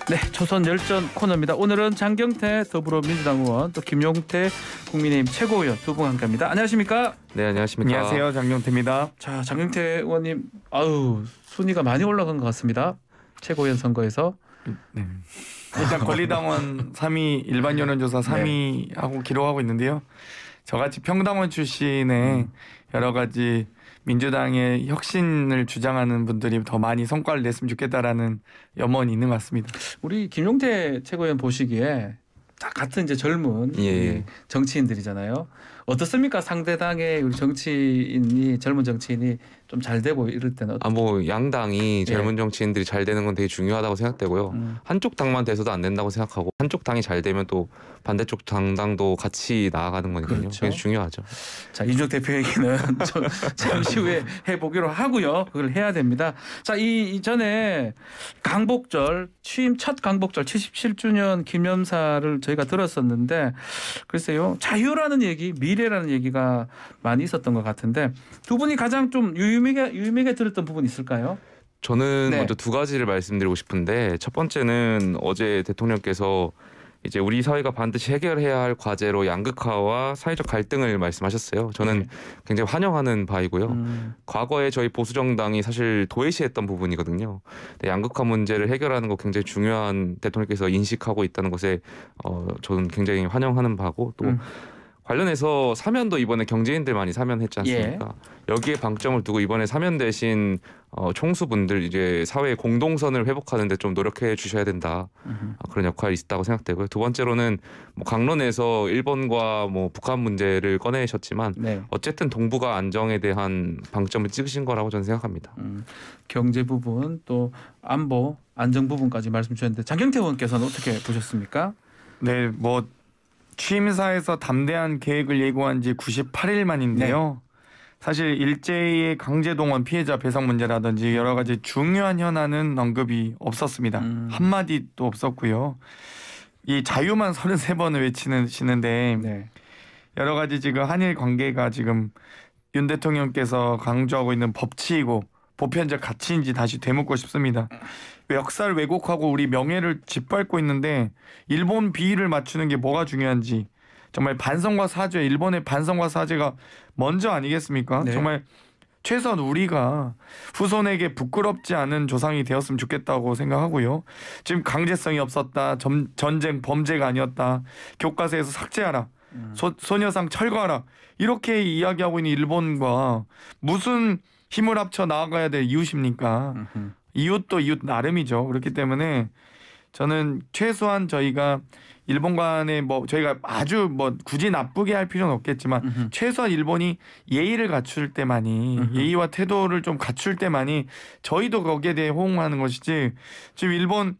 네, 조선 열전 코너입니다. 오늘은 장경태 더불어민주당 의원 또 김용태 국민의힘 최고위원 두 분 함께합니다. 안녕하십니까? 네, 안녕하십니까? 안녕하세요, 장경태입니다. 자, 장경태 의원님, 순위가 많이 올라간 것 같습니다. 최고위원 선거에서. 네. 일단 권리당원 3위, 일반 여론조사 3위 하고 기록하고 있는데요. 저같이 평당원 출신의 여러 가지 민주당의 혁신을 주장하는 분들이 더 많이 성과를 냈으면 좋겠다라는 염원이 있는 것 같습니다. 우리 김용태 최고위원 보시기에 다 같은 이제 젊은 정치인들이잖아요. 어떻습니까? 상대당의 우리 젊은 정치인이 좀 잘 되고 이럴 때는 양당이 젊은 정치인들이 잘 되는 건 되게 중요하다고 생각되고요. 한쪽 당만 돼서도 안 된다고 생각하고 한쪽 당이 잘 되면 또 반대쪽 당도 같이 나아가는 거니까요. 그렇죠. 그게 중요하죠. 자, 이준석 대표 얘기는 잠시 후에 해보기로 하고요. 그걸 해야 됩니다. 자, 이전에 취임 첫 강복절 77주년 기념사를 저희가 들었었는데 글쎄요. 자유라는 얘기, 미래라는 얘기가 많이 있었던 것 같은데 두 분이 가장 좀 유의미하게 들었던 부분이 있을까요? 저는 먼저 두 가지를 말씀드리고 싶은데 첫 번째는 어제 대통령께서 이제 우리 사회가 반드시 해결해야 할 과제로 양극화와 사회적 갈등을 말씀하셨어요. 저는 굉장히 환영하는 바이고요. 과거에 저희 보수정당이 사실 도외시했던 부분이거든요. 양극화 문제를 해결하는 거 굉장히 중요한 대통령께서 인식하고 있다는 것에 저는 굉장히 환영하는 바고 또 관련해서 사면도 이번에 경제인들 많이 사면했지 않습니까? 여기에 방점을 두고 이번에 사면되신 총수분들 이제 사회의 공동선을 회복하는 데 좀 노력해 주셔야 된다. 그런 역할이 있다고 생각되고요. 두 번째로는 강론에서 일본과 북한 문제를 꺼내셨지만 어쨌든 동북아 안정에 대한 방점을 찍으신 거라고 저는 생각합니다. 경제 부분 또 안보 안정 부분까지 말씀 주셨는데 장경태 의원께서는 어떻게 보셨습니까? 네, 취임사에서 담대한 계획을 예고한 지 98일 만인데요. 사실 일제의 강제동원 피해자 배상 문제라든지 여러 가지 중요한 현안은 언급이 없었습니다. 한마디도 없었고요. 이 자유만 33번을 외치시는데 여러 가지 지금 한일 관계가 지금 윤 대통령께서 강조하고 있는 법치이고 보편적 가치인지 다시 되묻고 싶습니다. 역사를 왜곡하고 우리 명예를 짓밟고 있는데 일본 비위를 맞추는 게 뭐가 중요한지 정말 반성과 사죄, 일본의 반성과 사죄가 먼저 아니겠습니까? 정말 최소한 우리가 후손에게 부끄럽지 않은 조상이 되었으면 좋겠다고 생각하고요. 지금 강제성이 없었다, 전쟁 범죄가 아니었다, 교과서에서 삭제하라, 소녀상 철거하라 이렇게 이야기하고 있는 일본과 무슨 힘을 합쳐 나아가야 될 이웃입니까? 이웃도 이웃 나름이죠. 그렇기 때문에 저는 최소한 저희가 일본 간에 저희가 아주 굳이 나쁘게 할 필요는 없겠지만 최소한 일본이 예의를 갖출 때만이 예의와 태도를 좀 갖출 때만이 저희도 거기에 대해 호응하는 것이지 지금 일본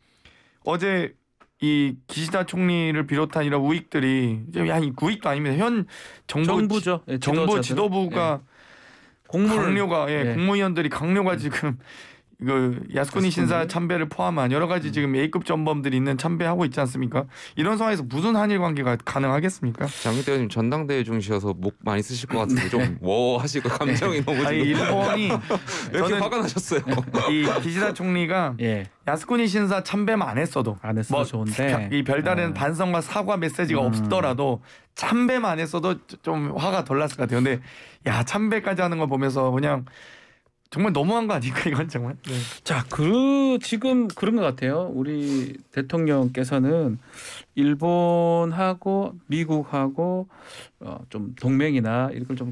어제 이 기시다 총리를 비롯한 이런 우익들이 이 우익도 아닙니다. 현 정부죠. 정부 지도부가 국무위원들이 강요가 지금 야스쿠니 신사 참배를 포함한 여러 가지 지금 A급 전범들이 있는 참배하고 있지 않습니까? 이런 상황에서 무슨 한일 관계가 가능하겠습니까? 장경태 의원님 전당대회 중이셔서 목 많이 쓰실 것 같은데 좀 하시고 감정이 너무 지금 일본이 왜 이렇게 화가 나셨어요? 이 기시다 총리가 야스쿠니 신사 참배만 안 했어도 좋은데 이 별다른 반성과 사과 메시지가 없더라도 참배만 안 했어도 좀 화가 덜 났을 것 같아요. 근데 참배까지 하는 걸 보면서 그냥 정말 너무한 거 아닐까 이건 정말. 자, 지금 그런 것 같아요. 우리 대통령께서는 일본하고 미국하고 좀 동맹이나 이런 걸 좀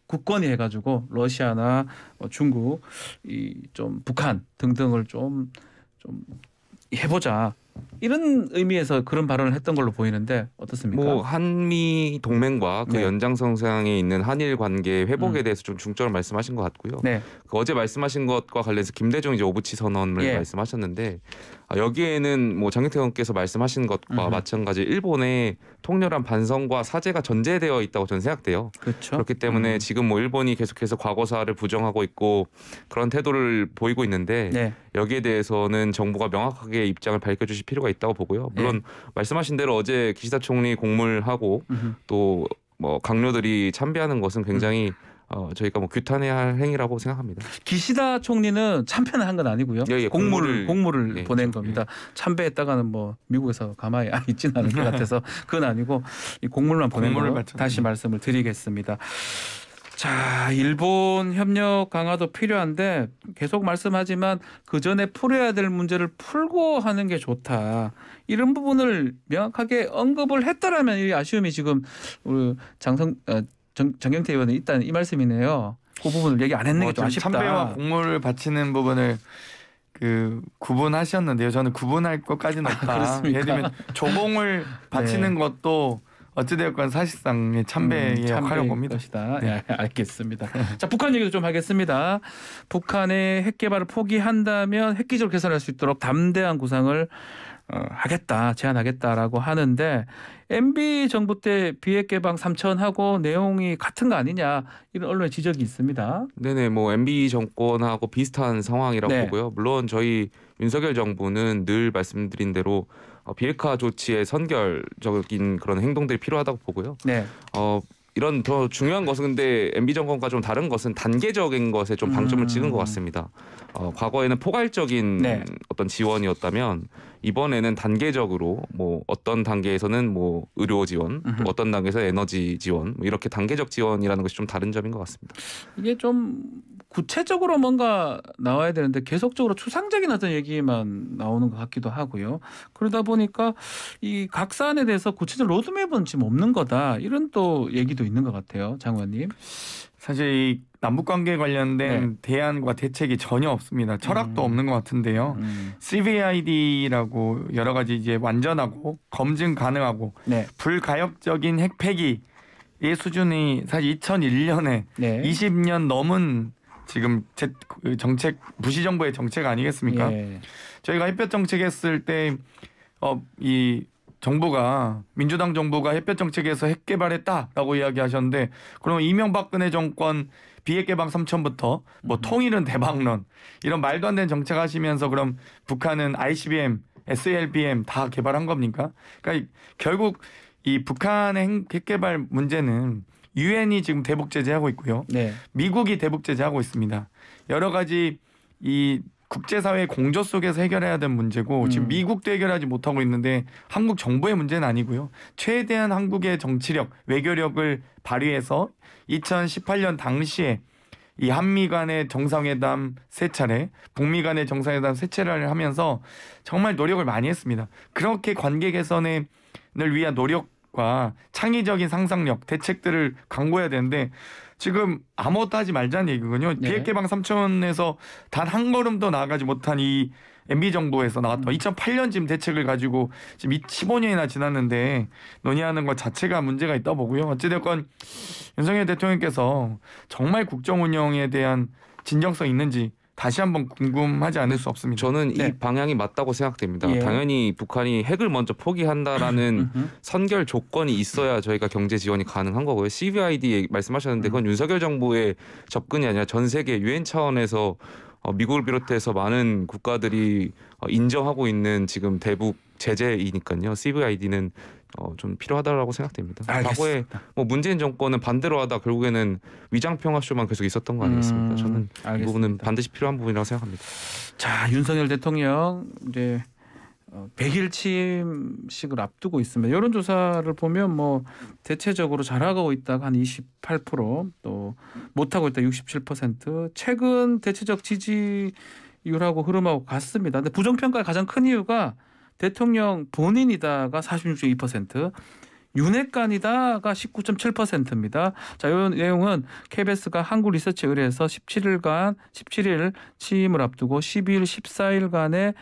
굳건히 해가지고 러시아나 중국, 좀 북한 등등을 좀 해보자. 이런 의미에서 그런 발언을 했던 걸로 보이는데 어떻습니까? 한미 동맹과 그 연장선상에 있는 한일 관계 회복에 대해서 좀 중점을 말씀하신 것 같고요. 어제 말씀하신 것과 관련해서 김대중 이제 오부치 선언을 말씀하셨는데 여기에는 장경태 의원께서 말씀하신 것과 마찬가지 일본의 통렬한 반성과 사죄가 전제되어 있다고 저는 생각돼요. 그렇죠. 그렇기 때문에 지금 일본이 계속해서 과거사를 부정하고 있고 그런 태도를 보이고 있는데 여기에 대해서는 정부가 명확하게 입장을 밝혀주실 필요가 있다고 보고요. 물론 말씀하신 대로 어제 기시다 총리 공물하고 또 강료들이 참배하는 것은 굉장히 저희가 뭐 규탄해야 할 행위라고 생각합니다. 기시다 총리는 참패는 한 건 아니고요. 예, 공무를 예, 보낸 그렇죠. 겁니다. 참배했다가는 뭐 미국에서 가만히 있지는 않을 것 같아서 그건 아니고 이 공물만 보낸 공물을 거 바쳤네요. 다시 말씀을 드리겠습니다. 자, 일본 협력 강화도 필요한데 계속 말씀하지만 그 전에 풀어야 될 문제를 풀고 하는 게 좋다. 이런 부분을 명확하게 언급을 했다라면 이 아쉬움이 지금 우리 정경태 의원은 있다는 이 말씀이네요. 그 부분을 얘기 안 했는 게 좀 아쉽다. 참배와 공물을 바치는 부분을 구분하셨는데요. 저는 구분할 것까지는 없다. 그렇습니까? 예를 들면 조공을 바치는 것도 어찌되었건 사실상 참배의 역할을 봅니다. 것이다. 네. 알겠습니다. 자, 북한 얘기도 좀 하겠습니다. 북한의 핵 개발을 포기한다면 핵기지를 개설할 수 있도록 담대한 구상을 하겠다, 제안하겠다라고 하는데 MB 정부 때 비핵 개방 3천하고 내용이 같은 거 아니냐 이런 언론의 지적이 있습니다. 네네, 뭐 MB 정권하고 비슷한 상황이라고 네. 보고요. 물론 저희 윤석열 정부는 늘 말씀드린 대로 비핵화 조치의 선결적인 그런 행동들이 필요하다고 보고요. 네. 이런 더 중요한 것은 근데 MB 정권과 좀 다른 것은 단계적인 것에 좀 방점을 찍은 것 같습니다. 과거에는 포괄적인 네. 어떤 지원이었다면 이번에는 단계적으로 뭐 어떤 단계에서는 뭐 의료 지원, 또 어떤 단계에서 에너지 지원, 뭐 이렇게 단계적 지원이라는 것이 좀 다른 점인 것 같습니다. 이게 좀 구체적으로 뭔가 나와야 되는데 계속적으로 추상적인 어떤 얘기만 나오는 것 같기도 하고요. 그러다 보니까 이 각 사안에 대해서 구체적 로드맵은 지금 없는 거다. 이런 또 얘기도 있는 것 같아요, 장 의원님. 사실 이 남북 관계 관련된 대안과 대책이 전혀 없습니다. 철학도 없는 것 같은데요. CVID라고 여러 가지 이제 완전하고 검증 가능하고 네. 불가역적인 핵 폐기의 수준이 사실 2001년에 네. 20년 넘은 지금 정책 부시 정부의 정책 아니겠습니까? 예. 저희가 햇볕 정책 했을 때 이 정부가 민주당 정부가 햇볕 정책에서 핵 개발했다라고 이야기하셨는데 그럼 이명박근혜 정권 비핵 개방 3천부터 뭐 통일은 대박론 이런 말도 안 되는 정책 하시면서 그럼 북한은 ICBM, SLBM 다 개발한 겁니까? 그러니까 결국 이 북한의 핵 개발 문제는 유엔이 지금 대북 제재하고 있고요. 네. 미국이 대북 제재하고 있습니다. 여러 가지 이 국제사회 공조 속에서 해결해야 될 문제고 지금 미국도 해결하지 못하고 있는데 한국 정부의 문제는 아니고요. 최대한 한국의 정치력, 외교력을 발휘해서 2018년 당시에 이 한미 간의 정상회담 3차례, 북미 간의 정상회담 3차례를 하면서 정말 노력을 많이 했습니다. 그렇게 관계 개선을 위한 노력과 창의적인 상상력, 대책들을 강구해야 되는데 지금 아무것도 하지 말자는 얘기군요. 네. 비핵 개방 3천에서 단 한 걸음도 나아가지 못한 이 MB 정부에서 나왔던 2008년 지금 대책을 가지고 지금 15년이나 지났는데 논의하는 것 자체가 문제가 있다 보고요. 어찌됐건 윤석열 대통령께서 정말 국정 운영에 대한 진정성 있는지 다시 한번 궁금하지 않을 수 없습니다. 저는 네. 이 방향이 맞다고 생각됩니다. 예. 당연히 북한이 핵을 먼저 포기한다라는 선결 조건이 있어야 저희가 경제 지원이 가능한 거고요. CVID 말씀하셨는데 그건 윤석열 정부의 접근이 아니라 전 세계 유엔 차원에서 미국을 비롯해서 많은 국가들이 인정하고 있는 지금 대북 제재이니까요. CVID는 좀 필요하다라고 생각됩니다. 알겠습니다. 과거에 뭐 문재인 정권은 반대로 하다 결국에는 위장평화쇼만 계속 있었던 거 아니겠습니까? 저는 이 알겠습니다. 부분은 반드시 필요한 부분이라고 생각합니다. 자, 윤석열 대통령 이제 100일 취임식을 앞두고 있습니다. 여론조사를 보면 뭐 대체적으로 잘하고 있다가 한 28%, 또 못하고 있다 67%. 최근 대체적 지지율하고 흐름하고 같습니다. 근데 부정평가의 가장 큰 이유가 대통령 본인이다가 46.2%, 윤핵관이다가 19.7%입니다. 자, 이 내용은 KBS가 한국리서치에 의뢰해서 17일 취임을 앞두고 12일, 14일간의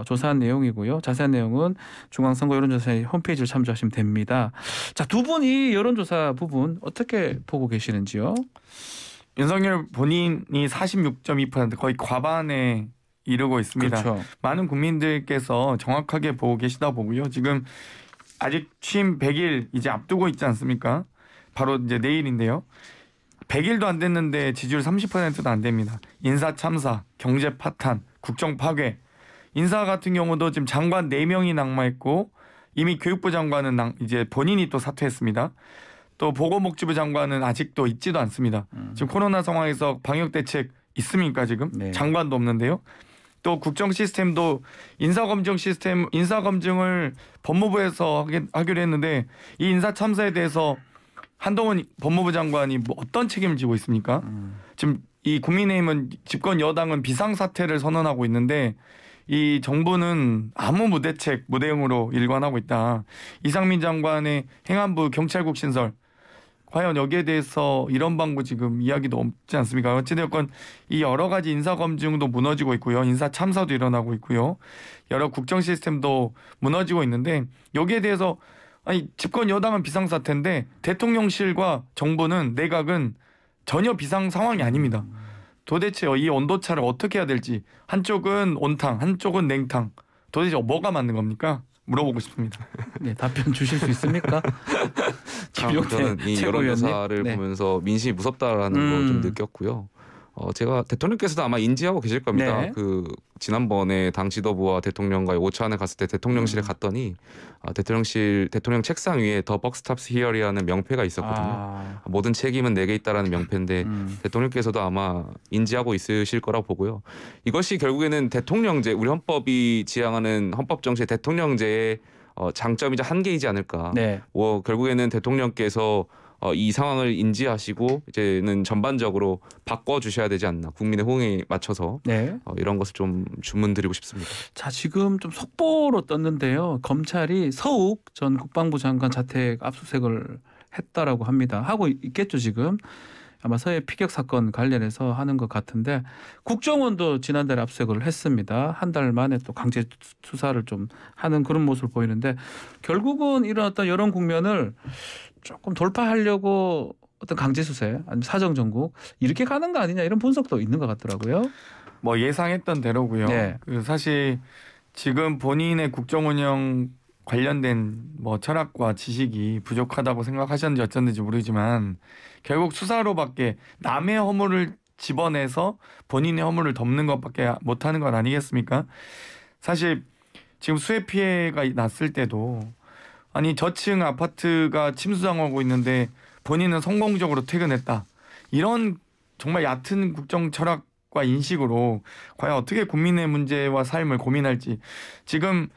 조사한 내용이고요. 자세한 내용은 중앙선거 여론조사의 홈페이지를 참조하시면 됩니다. 자, 두 분이 여론조사 부분 어떻게 보고 계시는지요? 윤석열 본인이 46.2% 거의 과반에 이르고 있습니다. 그렇죠. 많은 국민들께서 정확하게 보고 계시다 보고요. 지금 아직 취임 100일 이제 앞두고 있지 않습니까? 바로 이제 내일인데요. 100일도 안 됐는데 지지율 30%도 안 됩니다. 인사 참사, 경제 파탄, 국정 파괴. 인사 같은 경우도 지금 장관 4명이 낙마했고 이미 교육부 장관은 이제 본인이 또 사퇴했습니다. 또 보건복지부 장관은 아직도 있지도 않습니다. 지금 코로나 상황에서 방역 대책 있습니까 지금? 네. 장관도 없는데요. 또 국정 시스템도 인사검증을 법무부에서 하기로 했는데 이 인사 참사에 대해서 한동훈 법무부 장관이 뭐 어떤 책임을 지고 있습니까? 지금 이 국민의힘은 집권 여당은 비상사태를 선언하고 있는데 이 정부는 아무 무대응으로 일관하고 있다. 이상민 장관의 행안부 경찰국 신설 과연 여기에 대해서 이런 방구 지금 이야기도 없지 않습니까? 어찌되었건 이 여러 가지 인사검증도 무너지고 있고요. 인사참사도 일어나고 있고요. 여러 국정 시스템도 무너지고 있는데 여기에 대해서 아니 집권 여당은 비상사태인데 대통령실과 정부는 내각은 전혀 비상 상황이 아닙니다. 도대체 이 온도차를 어떻게 해야 될지 한쪽은 온탕 한쪽은 냉탕 도대체 뭐가 맞는 겁니까? 물어보고 싶습니다. 네, 답변 주실 수 있습니까? 저는 이 여론조사를 네. 보면서 민심이 무섭다라는 거 좀 느꼈고요. 제가 대통령께서도 아마 인지하고 계실 겁니다. 네. 그 지난번에 당 지도부와 대통령과의 오찬에 갔을 때 대통령실에 갔더니 대통령 책상 위에 더 벅 스탑스 히어리라는 명패가 있었거든요. 모든 책임은 내게 있다라는 명패인데 대통령께서도 아마 인지하고 있으실 거라고 보고요. 이것이 결국에는 대통령제 우리 헌법이 지향하는 헌법 정치의 대통령제의 장점이자 한계이지 않을까. 네. 결국에는 대통령께서 이 상황을 인지하시고 이제는 전반적으로 바꿔주셔야 되지 않나. 국민의 호응에 맞춰서 네. 이런 것을 좀 주문드리고 싶습니다. 자, 지금 좀 속보로 떴는데요. 검찰이 서욱 전 국방부 장관 자택 압수수색을 했다라고 합니다. 하고 있겠죠 지금. 아마 서해 피격 사건 관련해서 하는 것 같은데 국정원도 지난달에 압수수색을 했습니다. 한 달 만에 또 강제 수사를 좀 하는 그런 모습을 보이는데 결국은 이런 어떤 여론 국면을 조금 돌파하려고 어떤 강제 수사 아니면 사정 정국 이렇게 가는 거 아니냐 이런 분석도 있는 것 같더라고요. 뭐 예상했던 대로고요. 네. 사실 지금 본인의 국정 운영 관련된 뭐 철학과 지식이 부족하다고 생각하셨는지 어쩐지 모르지만 결국 수사로밖에 남의 허물을 집어내서 본인의 허물을 덮는 것밖에 못하는 건 아니겠습니까? 사실 지금 수해 피해가 났을 때도 아니 저층 아파트가 침수당하고 있는데 본인은 성공적으로 퇴근했다. 이런 정말 얕은 국정 철학과 인식으로 과연 어떻게 국민의 문제와 삶을 고민할지 지금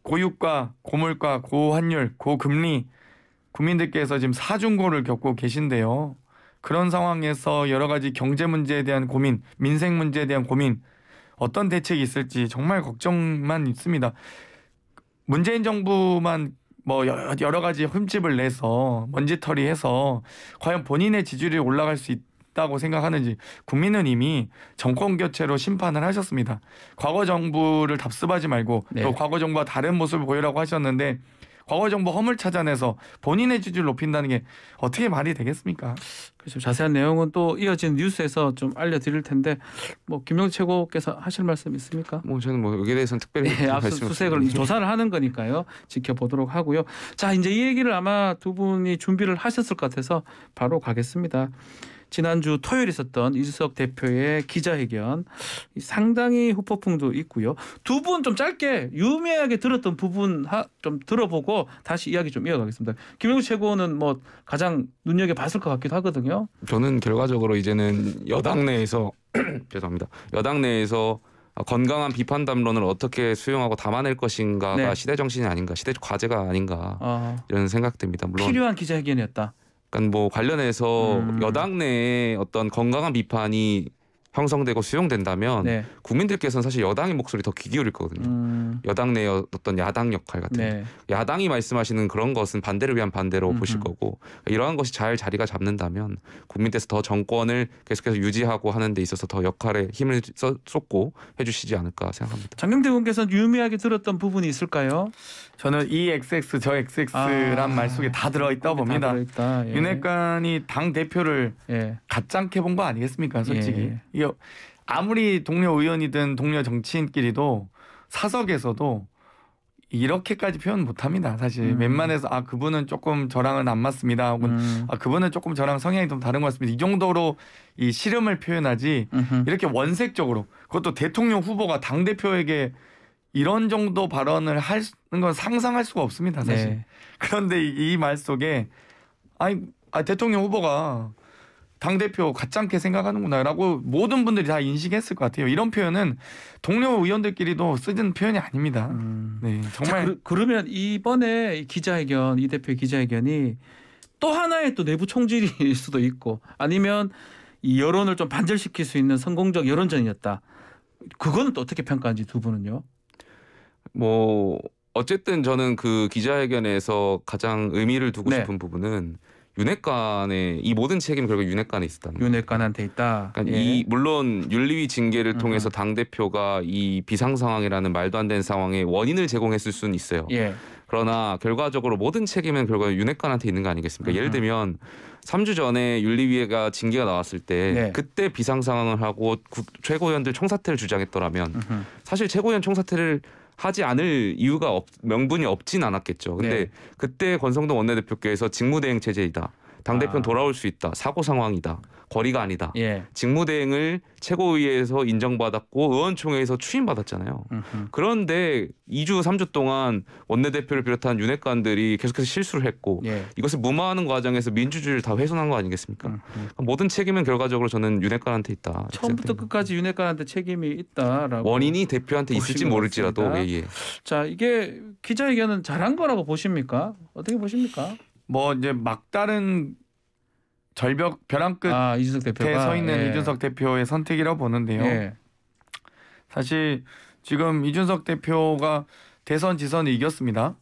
고유가, 고물가, 고환율, 고금리 국민들께서 지금 사중고를 겪고 계신데요. 그런 상황에서 여러 가지 경제 문제에 대한 고민, 민생 문제에 대한 고민 어떤 대책이 있을지 정말 걱정만 있습니다. 문재인 정부만 뭐 여러 가지 흠집을 내서 먼지털이해서 과연 본인의 지지율이 올라갈 수 있다고 생각하는지 국민은 이미 정권 교체로 심판을 하셨습니다. 과거 정부를 답습하지 말고 네. 또 과거 정부와 다른 모습을 보이라고 하셨는데 과거 정부 허물 찾아내서 본인의 지지율을 높인다는 게 어떻게 말이 되겠습니까? 그렇죠. 자세한 내용은 또 이어진 뉴스에서 좀 알려드릴 텐데 뭐 김용태 최고께서 하실 말씀 있습니까? 저는 뭐 여기에 대해서는 특별히 네, 압수수색을 조사를 하는 거니까요. 지켜보도록 하고요. 자, 이제 이 얘기를 아마 두 분이 준비를 하셨을 것 같아서 바로 가겠습니다. 지난주 토요일 있었던 이준석 대표의 기자회견 상당히 후폭풍도 있고요. 두 분 좀 짧게 유명하게 들었던 부분 좀 들어보고 다시 이야기 좀 이어가겠습니다. 김용수 최고는 뭐 가장 눈여겨봤을 것 같기도 하거든요. 저는 결과적으로 이제는 여당 내에서 죄송합니다. 여당 내에서 건강한 비판 담론을 어떻게 수용하고 담아낼 것인가가 네. 시대 정신이 아닌가, 시대 과제가 아닌가 이런 생각됩니다. 물론 필요한 기자회견이었다. 그러니까 뭐 관련해서 여당 내에 어떤 건강한 비판이 형성되고 수용된다면 네. 국민들께서는 사실 여당의 목소리 더 귀 기울일 거거든요. 여당 내의 어떤 야당 역할 같은 네. 야당이 말씀하시는 그런 것은 반대를 위한 반대로 보실 거고 이러한 것이 잘 자리가 잡는다면 국민께서 더 정권을 계속해서 유지하고 하는 데 있어서 더 역할에 힘을 쏟고 해주시지 않을까 생각합니다. 장경태 의원께서는 유의미하게 들었던 부분이 있을까요? 저는 이 XX 저 XX란 말 속에 다 들어있다고 봅니다. 예. 윤핵관이 당 대표를 예. 가짱게 본 거 아니겠습니까? 솔직히 예. 이게 아무리 동료 의원이든 동료 정치인끼리도 사석에서도 이렇게까지 표현 못합니다. 사실 웬만해서 그분은 조금 저랑은 안 맞습니다. 혹은 그분은 조금 저랑 성향이 좀 다른 것 같습니다. 이 정도로 이 싫음을 표현하지 이렇게 원색적으로 그것도 대통령 후보가 당 대표에게 이런 정도 발언을 하는 건 상상할 수가 없습니다. 사실. 네. 그런데 이 말 속에 대통령 후보가 당대표 가짜게 생각하는구나라고 모든 분들이 다 인식했을 것 같아요. 이런 표현은 동료 의원들끼리도 쓰는 표현이 아닙니다. 네, 정말. 자, 그러면 이번에 기자회견 이 대표의 기자회견이 또 하나의 또 내부 총질일 수도 있고 아니면 이 여론을 좀 반절시킬 수 있는 성공적 여론전이었다. 그거는 또 어떻게 평가하는지 두 분은요? 뭐 어쨌든 저는 그 기자회견에서 가장 의미를 두고 네. 싶은 부분은 윤핵관의 이 모든 책임이 결국 윤핵관에 있었다는 거예요. 윤핵관한테 있다. 그러니까 예. 이 물론 윤리위 징계를 통해서 당 대표가 이 비상 상황이라는 말도 안 되는 상황에 원인을 제공했을 수는 있어요. 예. 그러나 결과적으로 모든 책임은 결국 윤핵관한테 있는 거 아니겠습니까? 예를 들면 3주 전에 윤리위가 징계가 나왔을 때 네. 그때 비상 상황을 하고 최고위원들 총사퇴를 주장했더라면 사실 최고위원 총사퇴를 하지 않을 이유가 명분이 없진 않았겠죠. 근데 네. 그때 권성동 원내대표께서 직무대행 체제이다. 당대표는 돌아올 수 있다. 사고 상황이다. 거리가 아니다. 예. 직무대행을 최고위에서 인정받았고 의원총회에서 추임받았잖아요. 그런데 2주 3주 동안 원내대표를 비롯한 윤핵관들이 계속해서 실수를 했고 예. 이것을 무마하는 과정에서 민주주의를 다 훼손한 거 아니겠습니까? 모든 책임은 결과적으로 저는 윤핵관한테 있다. 처음부터 끝까지 윤핵관한테 책임이 있다라고. 원인이 대표한테 있을지 보시는 모를지라도 것 예. 자, 이게 기자회견은 잘한 거라고 보십니까? 어떻게 보십니까? 뭐 이제 막다른 절벽 벼랑 끝에 이준석 대표가 서 있는 예. 이준석 대표의 선택이라고 보는데요. 예. 사실 지금 이준석 대표가 대선 지선을 이겼습니다.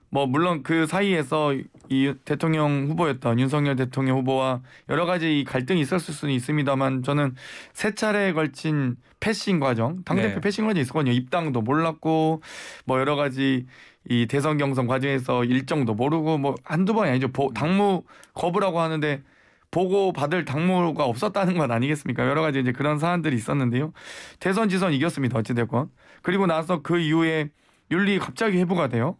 뭐 물론 그 사이에서 이 대통령 후보였던 윤석열 대통령 후보와 여러 가지 이 갈등이 있었을 수는 있습니다만 저는 세 차례에 걸친 패싱 과정, 당대표 네. 패싱 과정이 있었거든요. 입당도 몰랐고 뭐 여러 가지 이 대선 경선 과정에서 일정도 모르고 뭐 한두 번이 아니죠. 당무 거부라고 하는데 보고 받을 당무가 없었다는 건 아니겠습니까? 여러 가지 이제 그런 사안들이 있었는데요. 대선 지선 이겼습니다. 어찌됐건. 그리고 나서 그 이후에 윤리 갑자기 회부가 돼요.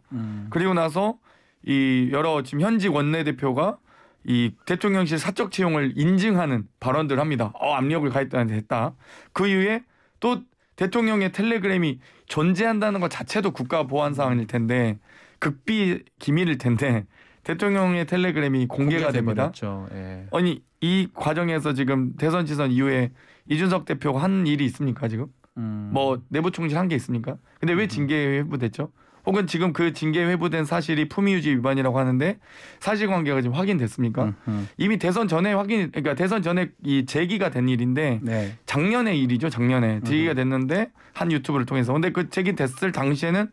그리고 나서 이 여러 지금 현직 원내대표가 이 대통령실 사적 채용을 인증하는 발언들을 합니다. 압력을 가했다는데 했다. 그 이후에 또 대통령의 텔레그램이 존재한다는 것 자체도 국가 보안 사항일 텐데 극비 기밀일 텐데 대통령의 텔레그램이 공개가 됩니다. 예. 아니 이 과정에서 지금 대선 지선 이후에 이준석 대표가 한 일이 있습니까 지금? 뭐 내부 총질한 게 있습니까? 근데 왜 징계 회부됐죠? 혹은 지금 그 징계 회부된 사실이 품위유지 위반이라고 하는데 사실관계가 지금 확인됐습니까? 이미 대선 전에 그러니까 대선 전에 이 제기가 된 일인데 네. 작년의 일이죠. 작년에 제기가 됐는데 한 유튜브를 통해서. 근데 그 제기됐을 당시에는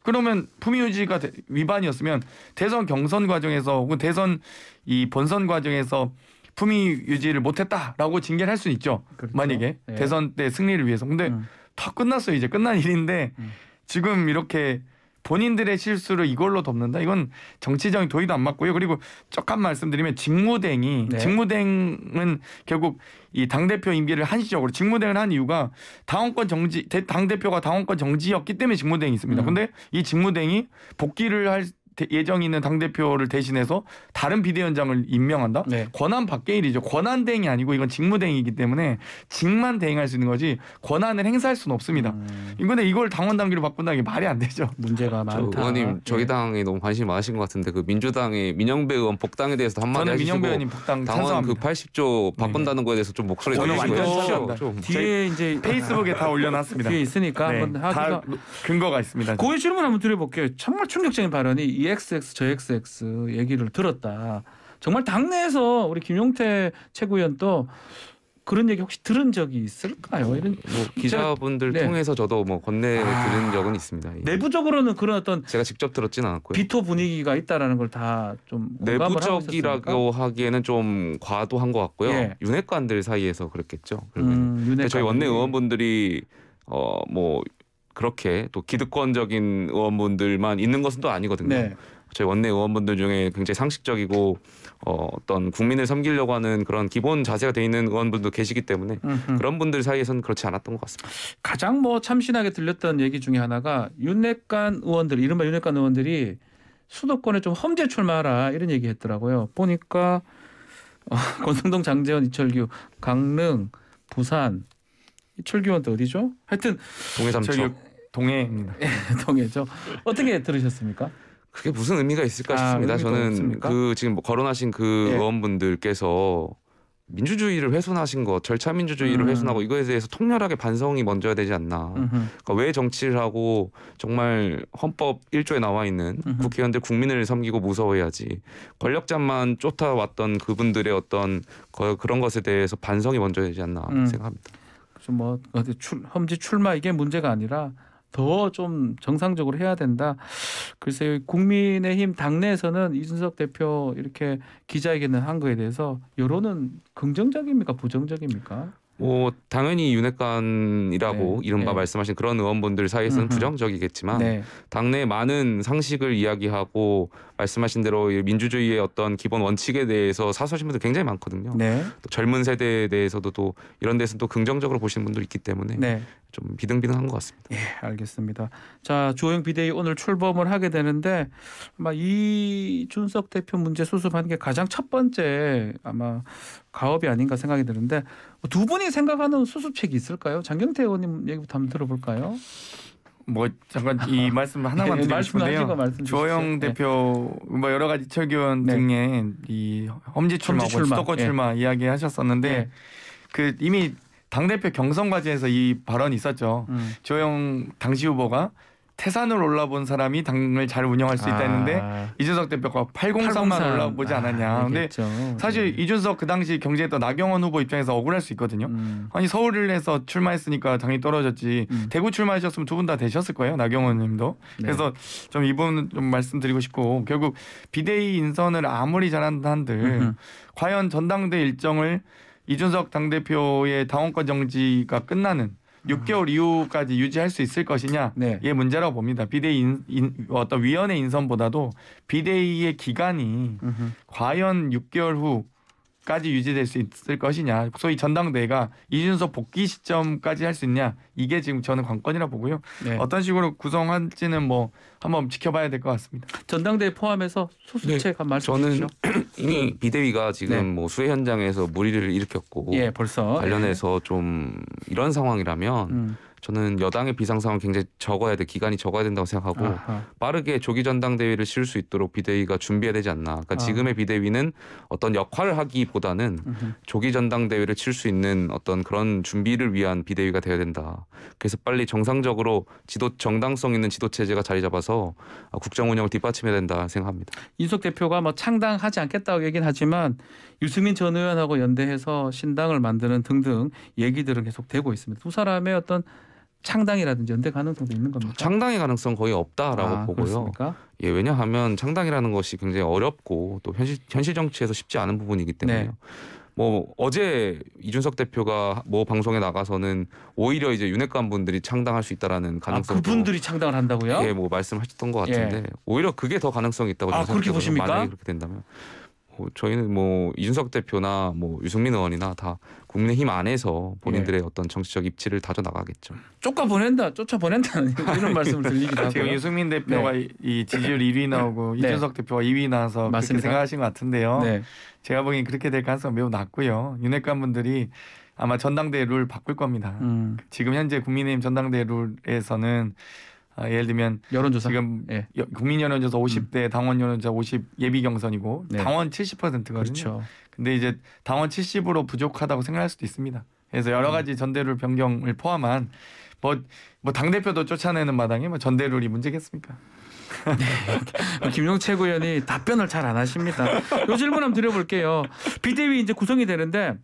그러면 품위유지가 위반이었으면 대선 경선 과정에서 혹은 대선 이 본선 과정에서 품위 유지를 못했다라고 징계를 할 수는 있죠. 그렇죠. 만약에 예. 대선 때 승리를 위해서. 근데 다 끝났어요. 이제 끝난 일인데 지금 이렇게 본인들의 실수를 이걸로 덮는다. 이건 정치적인 도의도 안 맞고요. 그리고 조금 말씀드리면 직무대행이 네. 직무대행은 결국 이 당대표 임기를 한시적으로 직무대행을 한 이유가 당원권 정지 당대표가 당원권 정지였기 때문에 직무대행이 있습니다. 근데 이 직무대행이 복귀를 할 예정이 있는 당대표를 대신해서 다른 비대위원장을 임명한다? 네. 권한 밖의 일이죠. 권한 대행이 아니고 이건 직무대행이기 때문에 직만 대행할 수 있는 거지 권한을 행사할 수는 없습니다. 근데 이걸 당원 당규로 바꾼다는 게 말이 안 되죠. 문제가 많다. 의원님 저희 예. 당에 너무 관심이 많으신 것 같은데 그 민주당의 민영배 의원 복당에 대해서도 한마디 저는 하시고 민영배 의원님 복당 당원 그 찬성합니다. 80조 바꾼다는 거에 대해서 좀 목소리 저는 내주시고 완전 해주십시오. 찬성합니다. 좀. 뒤에 이제 페이스북에 다 올려놨습니다. 뒤에 있으니까 네, 한번 다 하기가. 근거가 있습니다. 고의 질문 한번 드려볼게요. 정말 충격적인 발언이 이 XX 저 XX 얘기를 들었다. 정말 당내에서 우리 김용태 최고위원도 그런 얘기 혹시 들은 적이 있을까요? 이런 뭐 기자분들 네. 통해서 저도 뭐 건네 들은 적은 있습니다. 예. 내부적으로는 그런 어떤 제가 직접 들었진 않았고요. 비토 분위기가 있다라는 걸 다 좀 내부적이라고 하기에는 좀 과도한 것 같고요. 예. 윤핵관들 사이에서 그랬겠죠. 근데 저희 원내 의원분들이 뭐 그렇게 또 기득권적인 의원분들만 있는 것은 또 아니거든요. 네. 저희 원내 의원분들 중에 굉장히 상식적이고 어떤 국민을 섬기려고 하는 그런 기본 자세가 돼 있는 의원분도 계시기 때문에 그런 분들 사이에서는 그렇지 않았던 것 같습니다. 가장 뭐 참신하게 들렸던 얘기 중에 하나가 윤핵관 의원들, 이른바 윤핵관 의원들이 수도권에 좀 험지 출마하라 이런 얘기 했더라고요. 보니까 권성동, 장제원, 이철규, 강릉, 부산, 이철규 의원 또 어디죠? 하여튼 동해 삼척. 저기 동해입니다. 동해죠. 어떻게 들으셨습니까? 그게 무슨 의미가 있을까 싶습니다. 의미가 저는 없습니까? 그 지금 뭐 거론하신 그 예. 의원분들께서 민주주의를 훼손하신 것, 절차 민주주의를 훼손하고 이거에 대해서 통렬하게 반성이 먼저야 되지 않나. 그러니까 왜 정치를 하고 정말 헌법 1조에 나와 있는 국회의원들 국민을 섬기고 무서워해야지. 권력자만 쫓아왔던 그분들의 어떤 그런 것에 대해서 반성이 먼저 되지 않나 생각합니다. 좀 뭐 어디 험지 출마 이게 문제가 아니라 더 좀 정상적으로 해야 된다. 글쎄요, 국민의힘 당내에서는 이준석 대표 이렇게 기자회견을 한 거에 대해서 여론은 긍정적입니까, 부정적입니까? 뭐 당연히 윤핵관이라고 네. 이른바 네. 말씀하신 그런 의원분들 사이에서는 부정적이겠지만 네. 당내 많은 상식을 이야기하고 말씀하신 대로 이 민주주의의 어떤 기본 원칙에 대해서 사수하신 분들 굉장히 많거든요. 네. 또 젊은 세대에 대해서도 또 이런 데서 또 긍정적으로 보시는 분들이 있기 때문에 네. 좀 비등비등한 것 같습니다. 예, 알겠습니다. 자, 주호영 비대위 오늘 출범을 하게 되는데 아마 이준석 대표 문제 수습하는 게 가장 첫 번째 아마 가업이 아닌가 생각이 드는데 두 분이 생각하는 수습책이 있을까요? 장경태 의원님 얘기부터 한번 들어볼까요? 뭐 잠깐 이 말씀 하나만 예, 드리고 싶은데요. 말씀 주호영 주십시오. 대표 뭐 여러 가지 철교원 네. 등의 이 험지 출마, 험지 출마. 수도권 예. 출마 이야기하셨었는데 예. 그 이미 당 대표 경선 과제에서 이 발언이 있었죠. 주호영 당시 후보가 태산을 올라본 사람이 당을 잘 운영할 수 있다 했는데 이준석 대표가 803만 올라보지 않았냐. 근데 사실 이준석 그 당시 경제했던 나경원 후보 입장에서 억울할 수 있거든요. 아니 서울에서 출마했으니까 당이 떨어졌지. 대구 출마하셨으면 두 분 다 되셨을 거예요. 나경원 님도. 네. 그래서 좀 이 부분 좀 말씀드리고 싶고 결국 비대위 인선을 아무리 잘한다 한들 과연 전당대 일정을 이준석 당대표의 당원권 정지가 끝나는 6개월 이후까지 유지할 수 있을 것이냐 네. 이게 문제라고 봅니다. 비대위 어떤 위원회 인선보다도 비대위의 기간이 과연 6개월 후까지 유지될 수 있을 것이냐. 소위 전당대회가 이준석 복귀 시점까지 할 수 있냐. 이게 지금 저는 관건이라 보고요. 네. 어떤 식으로 구성할지는 뭐 한번 지켜봐야 될 것 같습니다. 전당대회 포함해서 수습책 한 말씀 주시죠. 저는 이미 비대위가 지금 네. 뭐 수해 현장에서 물의를 일으켰고 예, 벌써 관련해서 좀 이런 상황이라면 저는 여당의 비상 상황 굉장히 적어야 돼 기간이 적어야 된다고 생각하고 아하. 빠르게 조기 전당대회를 치를 수 있도록 비대위가 준비해야 되지 않나. 그러니까 지금의 비대위는 어떤 역할을 하기보다는 조기 전당대회를 칠 수 있는 어떤 그런 준비를 위한 비대위가 되어야 된다. 그래서 빨리 정상적으로 정당성 있는 지도 체제가 자리 잡아서 국정 운영을 뒷받침해야 된다 생각합니다. 이준석 대표가 뭐 창당하지 않겠다고 얘기는 하지만 유승민 전 의원하고 연대해서 신당을 만드는 등등 얘기들은 계속 되고 있습니다. 두 사람의 어떤 창당이라든지 연대 가능성도 있는 겁니까? 창당의 가능성 거의 없다라고 보고요. 그렇습니까? 예, 왜냐하면 창당이라는 것이 굉장히 어렵고 또 현실 정치에서 쉽지 않은 부분이기 때문에요. 네. 뭐 어제 이준석 대표가 뭐 방송에 나가서는 오히려 이제 윤핵관 분들이 창당할 수 있다라는 가능성도 그분들이 창당을 한다고요? 예, 뭐 말씀하셨던 것 같은데 오히려 그게 더 가능성이 있다고 저는 그렇게 생각해요. 보십니까? 만약에 그렇게 된다면 저희는 뭐 이준석 대표나 뭐 유승민 의원이나 다 국민의힘 안에서 본인들의 어떤 정치적 입지를 다져 나가겠죠. 쫓아보낸다는 이런 말씀을 들리기도 하고요. 지금 유승민 대표가 이 지지율 1위 나오고 네. 이준석 대표가 2위 나와서 맞습니다. 그렇게 생각하신 것 같은데요. 네. 제가 보기엔 그렇게 될 가능성 매우 낮고요. 윤핵관 분들이 아마 전당대회 룰 바꿀 겁니다. 지금 현재 국민의힘 전당대회 룰에서는 예를 들면 여론조사 지금 예. 국민 여론조사 50대 당원 여론조사 50 예비 경선이고 네. 당원 70%거든요. 그렇죠. 근데 이제 당원 70으로 부족하다고 생각할 수도 있습니다. 그래서 여러 가지 전대룰 변경을 포함한 뭐 당대표도 쫓아내는 마당에 뭐 전대룰이 문제겠습니까? 김용 최고위원이 답변을 잘 안 하십니다. 요 질문 한번 드려볼게요. 비대위 이제 구성이 되는데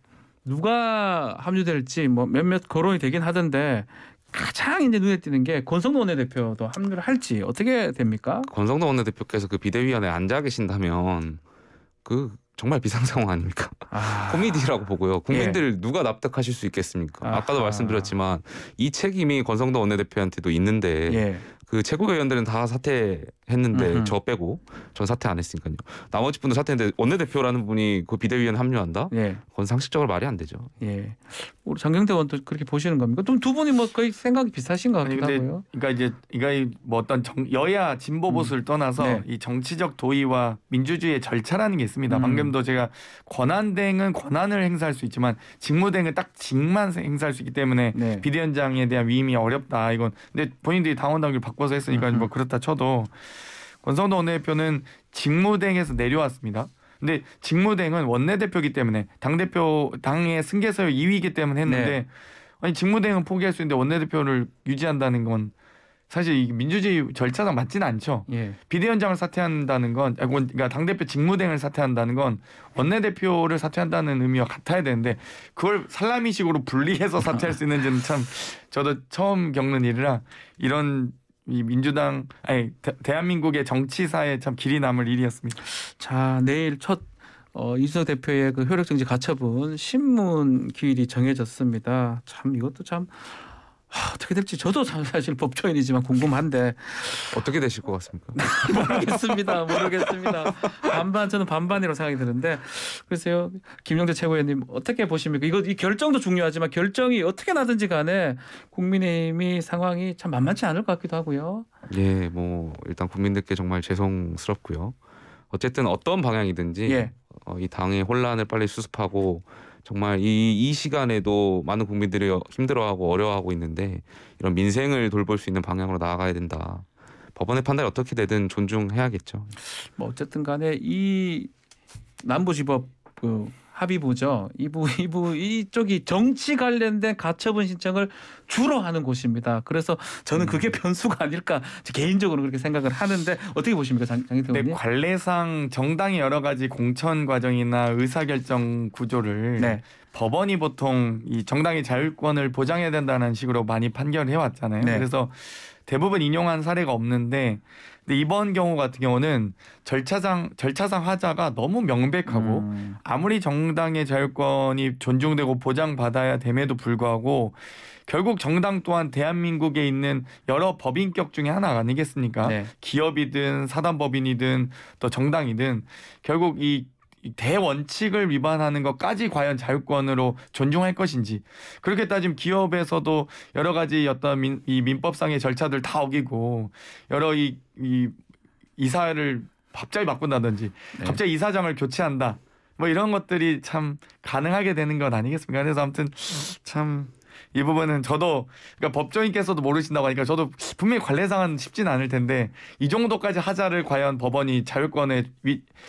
누가 합류될지 뭐 몇몇 거론이 되긴 하던데 가장 이제 눈에 띄는 게 권성동 원내대표도 합류를 할지 어떻게 됩니까? 권성동 원내대표께서 그 비대위원회에 앉아 계신다면 그 정말 비상 상황 아닙니까? 코미디라고 보고요. 국민들 누가 납득하실 수 있겠습니까? 아까도 말씀드렸지만 이 책임이 권성동 원내대표한테도 있는데 예. 그 최고위원들은 다 사퇴했는데 저 빼고 전 사퇴 안 했으니까요. 나머지 분도 사퇴했는데 원내대표라는 분이 그 비대위원회 합류한다? 예. 그건 상식적으로 말이 안 되죠. 예. 우리 장경태 의원도 그렇게 보시는 겁니까? 좀 두 분이 뭐 거의 생각이 비슷하신 것 같기도 하고요. 그러니까 이제 이거 뭐 어떤 여야 진보 보수를 떠나서 네. 이 정치적 도의와 민주주의의 절차라는 게 있습니다. 방금도 제가 권한대행은 권한을 행사할 수 있지만 직무대행은 딱 직만 행사할 수 있기 때문에 네. 비대위원장에 대한 위임이 어렵다. 이건 근데 본인들이 당원 당규를 바꿔서 했으니까 뭐 그렇다 쳐도 권성동 원내대표는 직무대행에서 내려왔습니다. 근데 직무대행은 원내대표이기 때문에 당의 승계서열 2위이기 때문에 했는데 네. 아니 직무대행은 포기할 수 있는데 원내대표를 유지한다는 건 사실 이 민주주의 절차상 맞지는 않죠. 예. 비대위원장을 사퇴한다는 건 그러니까 당대표 직무대행을 사퇴한다는 건 원내대표를 사퇴한다는 의미와 같아야 되는데 그걸 살라미식으로 분리해서 사퇴할 수 있는지는 참 저도 처음 겪는 일이라 이런 이 민주당 대한민국의 정치사에 참 길이 남을 일이었습니다. 자, 내일 첫 이준석 대표의 그 효력정지 가처분 신문 기일이 정해졌습니다. 참 이것도 참 어떻게 될지 저도 사실 법조인이지만 궁금한데 어떻게 되실 것 같습니까? 모르겠습니다. 저는 반반이라고 생각이 드는데 글쎄요, 김영재 최고위원님 어떻게 보십니까? 이 결정도 중요하지만 결정이 어떻게 나든지 간에 국민의힘이 상황이 참 만만치 않을 것 같기도 하고요. 예, 뭐 일단 국민들께 정말 죄송스럽고요. 어쨌든 어떤 방향이든지 예. 이 당의 혼란을 빨리 수습하고 정말 이 시간에도 많은 국민들이 힘들어하고 어려워하고 있는데 이런 민생을 돌볼 수 있는 방향으로 나아가야 된다. 법원의 판단이 어떻게 되든 존중해야겠죠. 뭐 어쨌든 간에 이 남부지법 그 합의부죠. 이쪽이 정치 관련된 가처분 신청을 주로 하는 곳입니다. 그래서 저는 그게 변수가 아닐까 개인적으로 그렇게 생각을 하는데 어떻게 보십니까, 장희태 의원님? 관례상 정당의 여러 가지 공천 과정이나 의사결정 구조를 네. 법원이 보통 이 정당의 자율권을 보장해야 된다는 식으로 많이 판결을 해왔잖아요. 네. 그래서 대부분 인용한 사례가 없는데 근데 이번 경우 같은 경우는 절차상 하자가 너무 명백하고 아무리 정당의 자율권이 존중되고 보장받아야 됨에도 불구하고 결국 정당 또한 대한민국에 있는 여러 법인격 중에 하나 아니겠습니까? 네. 기업이든 사단법인이든 또 정당이든 결국 이 대원칙을 위반하는 것까지 과연 자율권으로 존중할 것인지 그렇게 따지면 기업에서도 여러 가지 어떤 이 민법상의 절차들 다 어기고 여러 이 이사를 갑자기 바꾼다든지 네. 갑자기 이사장을 교체한다 뭐 이런 것들이 참 가능하게 되는 것 아니겠습니까? 그래서 아무튼 참 이 부분은 저도 그러니까 법조인께서도 모르신다고 하니까 저도 분명히 관례상은 쉽진 않을 텐데 이 정도까지 하자를 과연 법원이 자율권의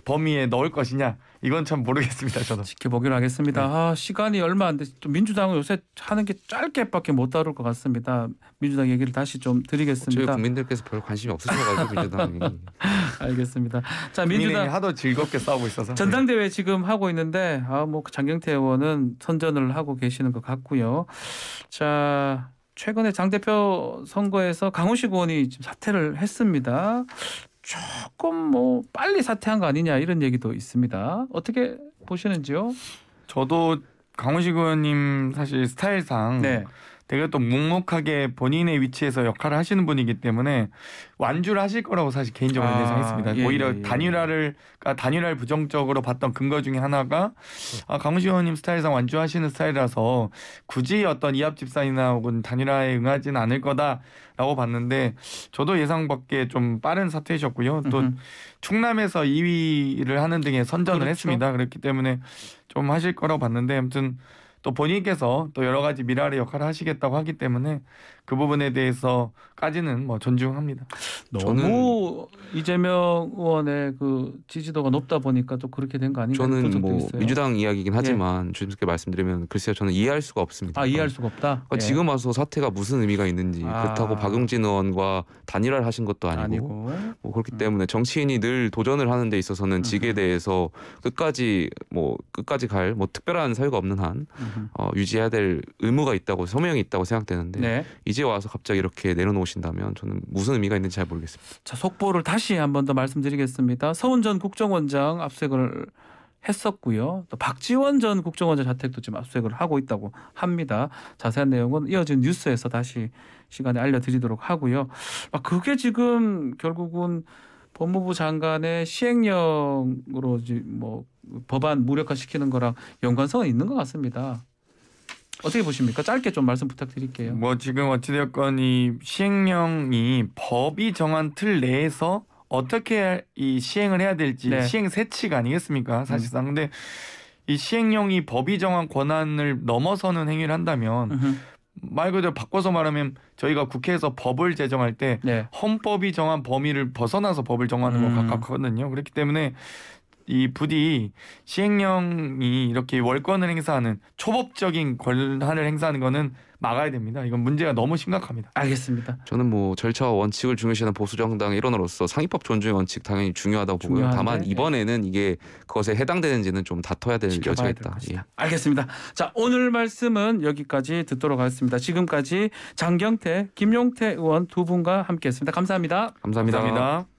범위에 넣을 것이냐 이건 참 모르겠습니다. 저도 지켜보기로 하겠습니다. 네. 시간이 얼마 안 돼서 민주당은 요새 하는 게 짧게밖에 못 다룰 것 같습니다. 민주당 얘기를 다시 좀 저희 드리겠습니다. 국민들께서 별 관심이 없으셔가지고 민주당이. 알겠습니다. 자, 민주당이 민주당 하도 즐겁게 싸우고 있어서 전당대회 지금 하고 있는데 뭐 장경태 의원은 선전을 하고 계시는 것 같고요. 자, 최근에 장 대표 선거에서 강훈식 의원이 지금 사퇴를 했습니다. 조금 뭐 빨리 사퇴한 거 아니냐 이런 얘기도 있습니다. 어떻게 보시는지요? 저도 강훈식 의원님 사실 스타일상 네. 되게 또 묵묵하게 본인의 위치에서 역할을 하시는 분이기 때문에 완주를 하실 거라고 사실 개인적으로 예상했습니다. 예, 오히려 예. 단일화를 부정적으로 봤던 근거 중에 하나가 강훈식 의원님 스타일상 완주하시는 스타일이라서 굳이 어떤 이합 집산이나 혹은 단일화에 응하지는 않을 거다라고 봤는데 저도 예상 밖에 좀 빠른 사퇴이셨고요. 또 충남에서 2위를 하는 등의 선전을 그렇죠. 했습니다. 그렇기 때문에 좀 하실 거라고 봤는데 아무튼 또 본인께서 또 여러 가지 미랄의 역할을 하시겠다고 하기 때문에 그 부분에 대해서까지는 뭐 존중합니다. 너무 이재명 의원의 그 지지도가 높다 보니까 또 그렇게 된 거 아닌가 싶은 저는 적도 뭐 있어요. 민주당 이야기긴 하지만 조심스럽게 말씀드리면 글쎄요 저는 이해할 수가 없습니다. 이해할 수가 없다. 그러니까 지금 와서 사태가 무슨 의미가 있는지 그렇다고 박용진 의원과 단일화를 하신 것도 아니고 뭐 그렇기 때문에 정치인이 늘 도전을 하는 데 있어서는 직에 대해서 끝까지 갈 특별한 사유가 없는 한 유지해야 될 의무가 있다고 소명이 있다고 생각되는데 네. 이제 와서 갑자기 이렇게 내려놓으신다면 저는 무슨 의미가 있는지 잘 모르겠습니다. 자, 속보를 다시 한 번 더 말씀드리겠습니다. 서훈 전 국정원장 압수수색을 했었고요. 또 박지원 전 국정원장 자택도 지금 압수수색을 하고 있다고 합니다. 자세한 내용은 이어진 뉴스에서 다시 시간에 알려드리도록 하고요. 그게 지금 결국은 법무부 장관의 시행령으로 뭐 법안 무력화시키는 거랑 연관성은 있는 것 같습니다. 어떻게 보십니까? 짧게 좀 말씀 부탁드릴게요. 뭐 지금 어찌되었건 이 시행령이 법이 정한 틀 내에서 어떻게 이 시행을 해야 될지 네. 시행 세칙 아니겠습니까? 사실상 근데 이 시행령이 법이 정한 권한을 넘어서는 행위를 한다면 말 그대로 바꿔서 말하면 저희가 국회에서 법을 제정할 때 네. 헌법이 정한 범위를 벗어나서 법을 정하는 것 가깝거든요. 그렇기 때문에 이 부디 시행령이 이렇게 월권을 행사하는 초법적인 권한을 행사하는 거는 막아야 됩니다. 이건 문제가 너무 심각합니다. 알겠습니다. 저는 뭐 절차와 원칙을 중요시하는 보수 정당의 일원으로서 상위법 존중의 원칙 당연히 중요하다고 보고요. 중요한데, 다만 이번에는 이게 그것에 해당되는지는 좀 다퉈야 될 지켜봐야 여지가 될 있다. 것이다. 알겠습니다. 자, 오늘 말씀은 여기까지 듣도록 하겠습니다. 지금까지 장경태, 김용태 의원 두 분과 함께했습니다. 감사합니다. 감사합니다. 감사합니다.